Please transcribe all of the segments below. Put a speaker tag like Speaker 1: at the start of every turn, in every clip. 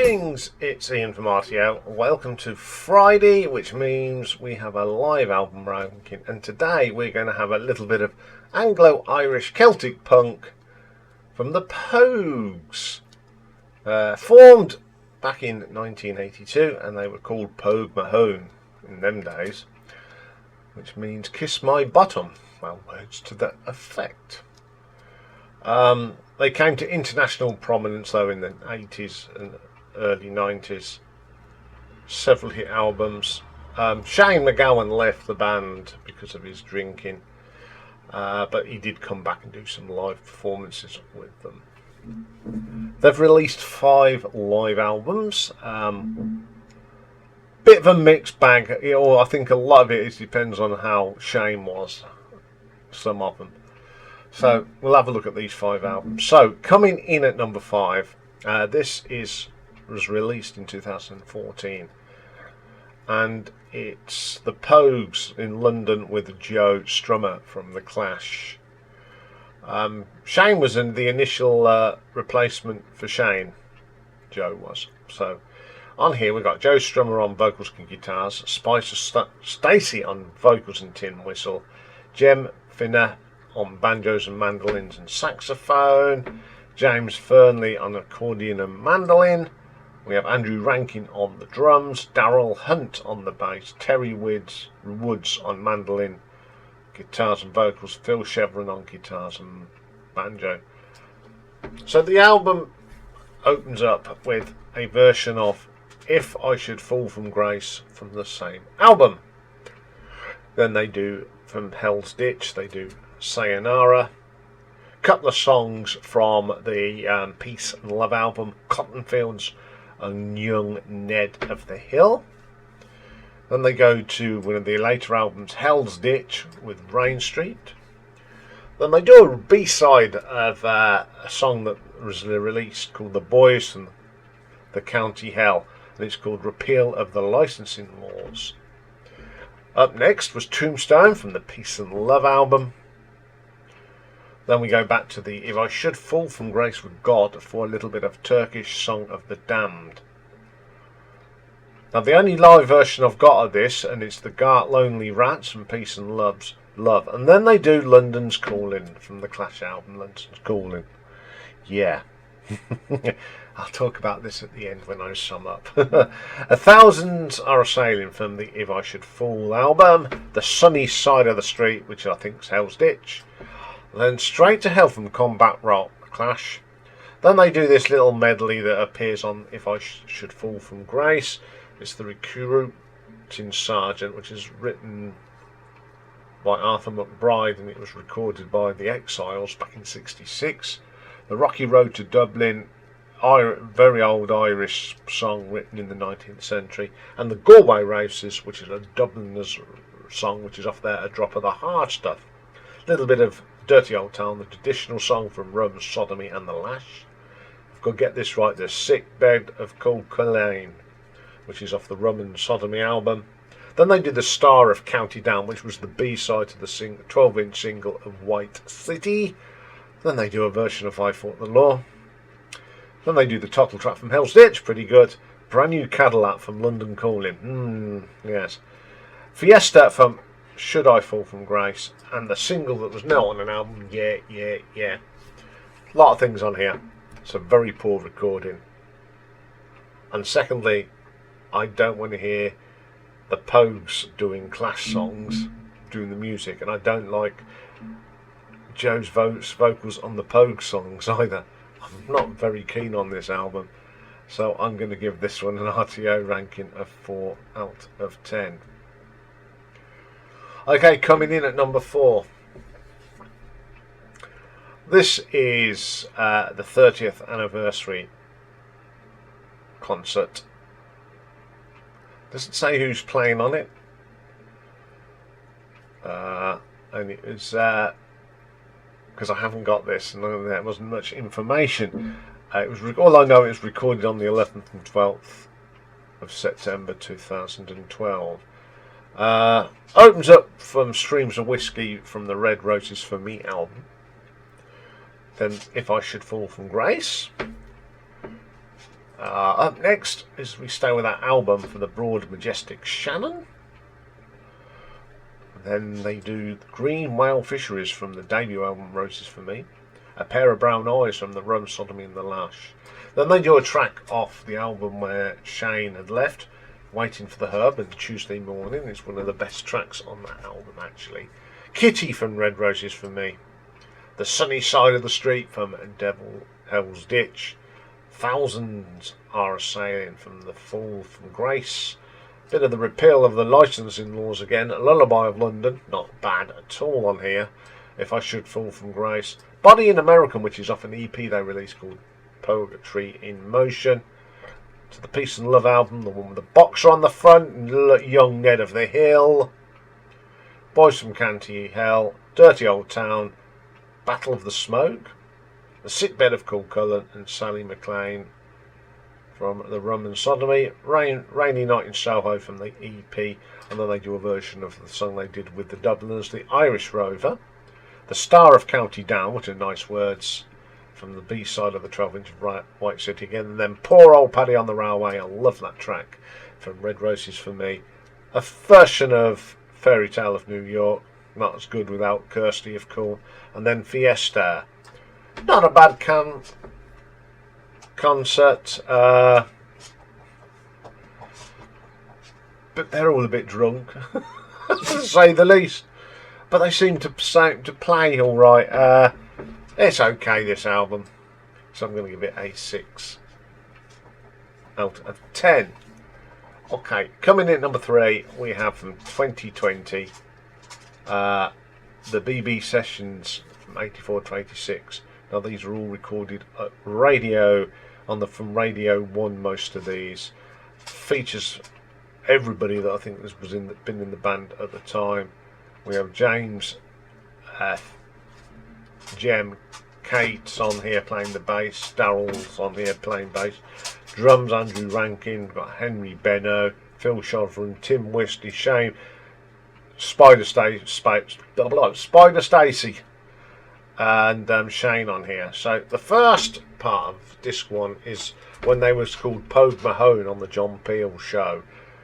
Speaker 1: Greetings, it's Iain from RTL. Welcome to Friday, which means we have a live album ranking, and today we're going to have a little bit of Anglo-Irish Celtic punk from the Pogues. Formed back in 1982, and they were called Pogue Mahone in them days, which means kiss my bottom. Well, words to that effect. They came to international prominence though in the 80s and early 90s. Several hit albums. Shane MacGowan left the band because of his drinking, but he did come back and do some live performances with them. They've released 5 live albums. Bit of a mixed bag. I think a lot of it depends on how Shane was. Some of them. So we'll have a look at these 5 albums. So coming in at number 5, this was released in 2014, and it's the Pogues in London with Joe Strummer from The Clash. Shane was in the initial replacement for Shane. Joe was. So on here we've got Joe Strummer on vocals and guitars, Spicer Stacey on vocals and tin whistle, Jem Finner on banjos and mandolins and saxophone, James Fernley on accordion and mandolin. We have Andrew Rankin on the drums, Darryl Hunt on the bass, Terry Woods on mandolin, guitars and vocals, Phil Chevron on guitars and banjo. So the album opens up with a version of If I Should Fall From Grace from the same album. Then they do from Hell's Ditch, they do Sayonara, a couple of songs from the Peace and Love album, Cotton Fields and Young Ned of the Hill. Then they go to one of the later albums, Hell's Ditch with Rain Street. Then they do a B-side of a song that was released called The Boys from the County Hell, and it's called Repeal of the Licensing Laws. Up next was Tombstone from the Peace and Love album. Then we go back to the If I Should Fall From Grace with God for a little bit of Turkish Song of the Damned. Now the only live version I've got of this, and it's the Gart Lonely Rats from Peace and Love. And then they do London's Calling from the Clash album, London's Calling. Yeah. I'll talk about this at the end when I sum up. A Thousands Are A-Sailing from the If I Should Fall album, The Sunny Side of the Street, which I think is Hell's Ditch. Then Straight to Hell from Combat Rock, Clash. Then they do this little medley that appears on If I Should Fall From Grace. It's the Recruiting Sergeant, which is written by Arthur McBride, and it was recorded by the Exiles back in '66. The Rocky Road to Dublin, very old Irish song written in the 19th century. And the Galway Races, which is a Dubliners song, which is off there, A Drop of the Hard Stuff. A little bit of Dirty Old Town, the traditional song from Rome, Sodomy and the Lash. I've got to get this right, the Sick Bed of Colquhoun, which is off the Rum and Sodomy album. Then they did the Star of County Down, which was the B-side to the 12-inch single of White City. Then they do a version of I Fought the Law. Then they do the title track from Hell's Ditch, pretty good. Brand New Cadillac from London Calling, yes. Fiesta from Should I Fall From Grace, and the single that was now on an album, Yeah. A lot of things on here. It's a very poor recording. And secondly, I don't want to hear the Pogues doing Clash songs, doing the music, and I don't like Joe's vocals on the Pogues songs either. I'm not very keen on this album, so I'm going to give this one an RTO ranking of 4 out of 10. Okay, coming in at number 4. This is the 30th anniversary concert. Doesn't say who's playing on it, and it was because I haven't got this, and there wasn't much information. It was all I know. It was recorded on the 11th and 12th of September 2012. Opens up from Streams of Whiskey from the Red Roses for Me album. Then If I Should Fall From Grace. Up next is we stay with that album for the Broad Majestic Shannon. Then they do Green Whale Fisheries from the debut album Roses for Me. A Pair of Brown Eyes from the Rum Sodomy and the Lash. Then they do a track off the album where Shane had left, Waiting for the Herb, and Tuesday Morning. It's one of the best tracks on that album, actually. Kitty from Red Roses for Me. The Sunny Side of the Street from Devil Hell's Ditch. Thousands Are A-Sailing from The Fall from Grace. Bit of the repeal of the licensing laws again. A Lullaby of London, not bad at all on here. If I Should Fall from Grace. Body in American, which is off an EP they released called Poetry in Motion. To the Peace and Love album, the one with the boxer on the front, Young Ned of the Hill. Boys from County Hell, Dirty Old Town, Battle of the Smoke, The Sickbed of Cool Colour, and Sally MacLaine from the Rum and Sodomy, Rainy Night in Soho from the EP, and then they do a version of the song they did with the Dubliners, The Irish Rover, The Star of County Down, which are nice words, from the B-side of the 12-inch of White City again, and then Poor Old Paddy on the Railway. I love that track from Red Roses for Me. A version of Fairy Tale of New York, not as good without Kirsty of Course, and then Fiesta. Not a bad concert, but they're all a bit drunk, to say the least. But they seem to play all right. It's okay, this album, so I'm going to give it a 6 out of 10. Okay, coming in at number 3, we have from 2020 the BB Sessions from 84 to 86. Now these are all recorded at radio from Radio 1. Most of these features everybody that I think been in the band at the time. We have James, Jem, Kate's on here playing the bass, Daryl's on here playing bass, drums Andrew Rankin, we've got Henry Benno, Phil Shodron, Tim Whistley, Shane, Spider Stacey, and Shane on here. So the first part of disc 1 is when they was called Pogue Mahone on the John Peel Show,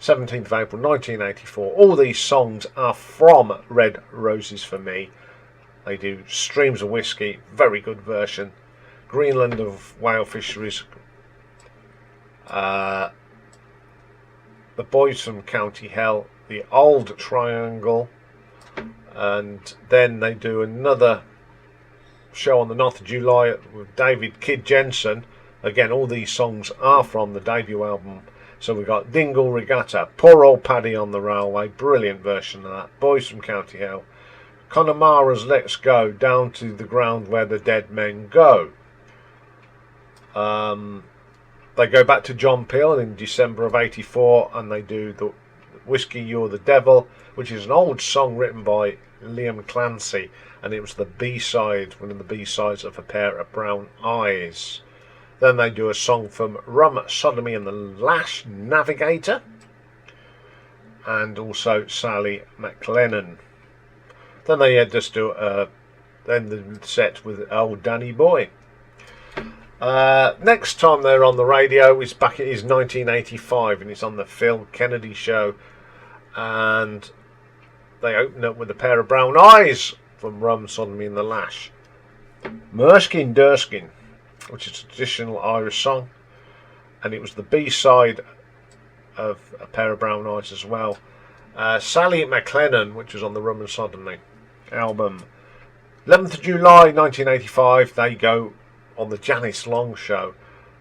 Speaker 1: 17th of April 1984. All these songs are from Red Roses for Me. They do Streams of Whiskey, very good version. Greenland of Whale Fisheries. The Boys from County Hell, The Old Triangle, and then they do another show on the 9th of July with David Kid Jensen. Again, all these songs are from the debut album. So we've got Dingle Regatta, Poor Old Paddy on the Railway, brilliant version of that. Boys from County Hell, Connemara's Let's Go, Down to the Ground Where the Dead Men Go. They go back to John Peel in December of 84 and they do the Whiskey You're the Devil, which is an old song written by Liam Clancy, and it was the B-side, one of the B-sides of A Pair of Brown Eyes. Then they do a song from Rum, Sodomy and the Lash, Navigator, and also Sally MacLennan. Then they just do then the set with Old Danny Boy. Next time they're on the radio is 1985, and it's on the Phil Kennedy Show, and they open up with A Pair of Brown Eyes from Rum, Sodomy and the Lash. Merskin Durskin, which is a traditional Irish song, and it was the B-side of A Pair of Brown Eyes as well. Sally MacLennan, which was on the Rum and Sodomy album. 11th of July 1985, they go on the Janice Long Show,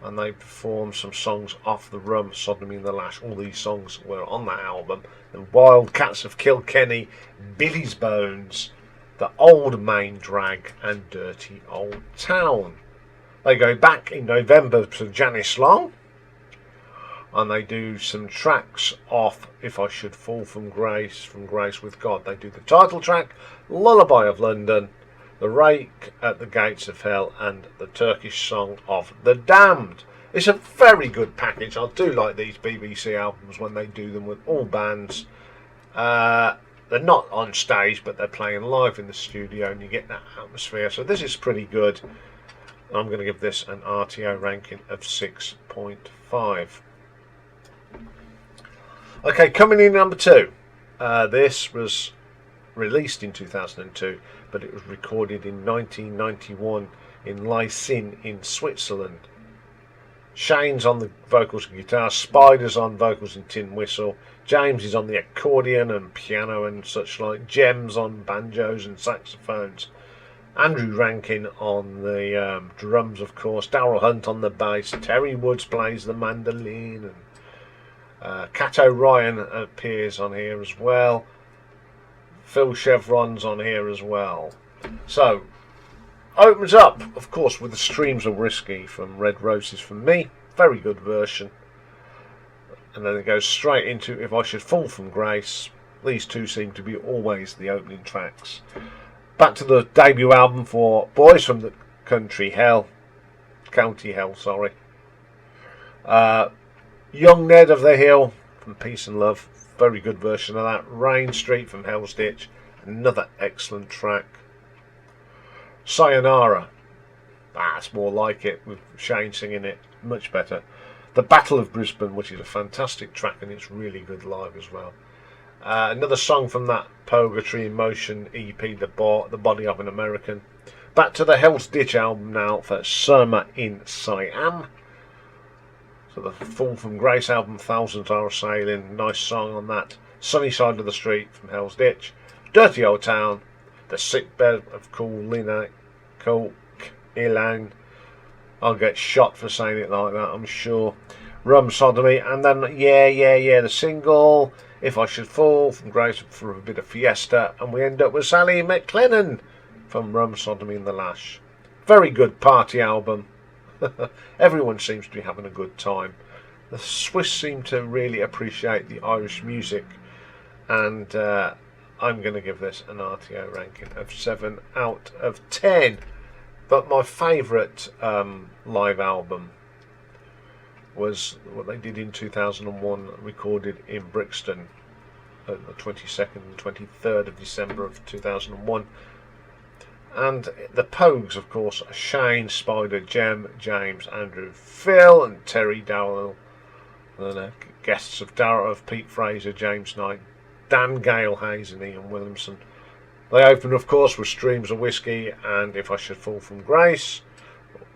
Speaker 1: and they perform some songs off the Rum, Sodomy and the Lash. All these songs were on that album. The Wild Cats of Kilkenny, Billy's Bones, The Old Main Drag, and Dirty Old Town. They go back in November to Janice Long, and they do some tracks off If I Should Fall from Grace with God. They do the title track, Lullaby of London, The Rake at the Gates of Hell, and the Turkish song of The Damned. It's a very good package. I do like these BBC albums when they do them with all bands. They're not on stage, but they're playing live in the studio, and you get that atmosphere. So this is pretty good. I'm going to give this an RTO ranking of 6.5. Okay, coming in number 2. This was released in 2002, but it was recorded in 1991 in Lysin in Switzerland. Shane's on the vocals and guitar, Spider's on vocals and tin whistle, James is on the accordion and piano and such like, Jem's on banjos and saxophones, Andrew Rankin on the drums, of course, Darryl Hunt on the bass, Terry Woods plays the mandolin, and Cat O'Ryan appears on here as well. Phil Chevron's on here as well. So, opens up, of course, with the Streams of Whiskey from Red Roses from Me. Very good version. And then it goes straight into If I Should Fall From Grace. These two seem to be always the opening tracks. Back to the debut album for Boys from the County Hell. Young Ned of the Hill from Peace and Love. Very good version of that. Rain Street from Hell's Ditch. Another excellent track. Sayonara. That's more like it, with Shane singing it. Much better. The Battle of Brisbane, which is a fantastic track, and it's really good live as well. Another song from that Poetry in Motion EP, The Body of an American. Back to the Hell's Ditch album now for Summer in Siam. So the Fall From Grace album, Thousands Are Sailing, nice song on that. Sunny Side of the Street from Hell's Ditch. Dirty Old Town, The Sickbed of Cool Ilan. I'll get shot for saying it like that, I'm sure. Rum Sodomy, and then the single, If I Should Fall From Grace for a bit of Fiesta, and we end up with Sally McLennan from Rum Sodomy and the Lash. Very good party album. Everyone seems to be having a good time. The Swiss seem to really appreciate the Irish music, and I'm going to give this an RTO ranking of 7 out of 10. But my favourite live album was what they did in 2001, recorded in Brixton at the 22nd and 23rd of December of 2001. And the Pogues, of course, Shane, Spider, Jem, James, Andrew, Phil, and Terry Dowell. And guests of Pete Fraser, James Knight, Dan Gale Hayes, and Ian Williamson. They opened, of course, with Streams of Whiskey and If I Should Fall From Grace.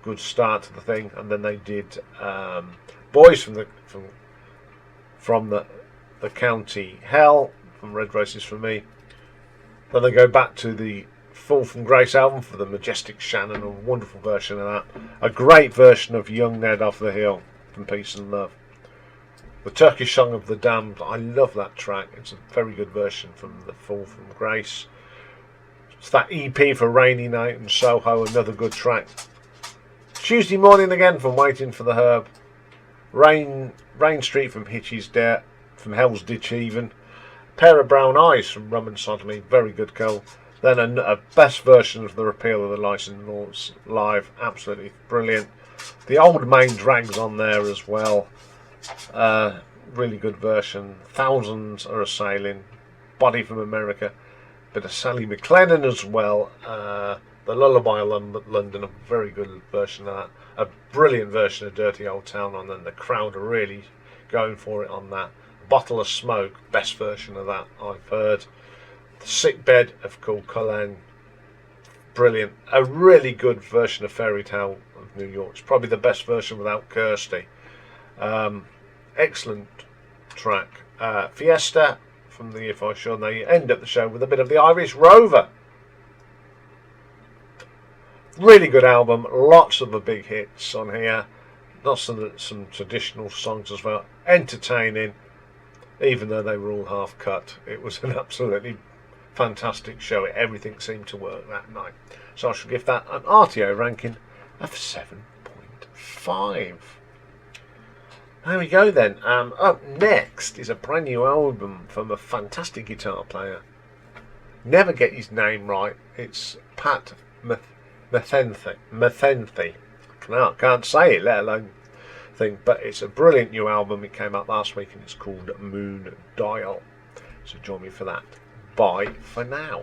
Speaker 1: Good start to the thing. And then they did Boys from the County Hell from Red Roses for Me. Then they go back to the Fall From Grace album for the Majestic Shannon, a wonderful version of that. A great version of Young Ned Off the Hill from Peace and Love. The Turkish Song of the Damned, I love that track. It's a very good version from the Fall From Grace. It's that EP for Rainy Night in Soho, another good track. Tuesday Morning again from Waiting for the Herb. Rain Street from Hitch's Dirt, from Hell's Ditch even. Pair of Brown Eyes from Rum and Sodomy, very good call. Then a best version of the Repeal of the Licence Laws live, absolutely brilliant. The Old Main Drag's on there as well. Really good version. Thousands Are Sailing. Body from America. Bit of Sally McLennan as well. The Lullaby of London, a very good version of that. A brilliant version of Dirty Old Town on, and the crowd are really going for it on that. Bottle of Smoke, best version of that I've heard. The Sickbed of Cool Cullen, brilliant. A really good version of Fairy Tale of New York. It's probably the best version without Kirsty. Excellent track. Fiesta from the If I Should. They end up the show with a bit of the Irish Rover. Really good album. Lots of the big hits on here. Lots of some traditional songs as well. Entertaining, even though they were all half cut. It was an absolutely fantastic show. Everything seemed to work that night. So I shall give that an RTO ranking of 7.5. There we go then. Up next is a brand new album from a fantastic guitar player. Never get his name right. It's Pat Metheny. Can't say it, let alone think. But it's a brilliant new album. It came out last week and it's called Moon Dial. So join me for that. Bye for now.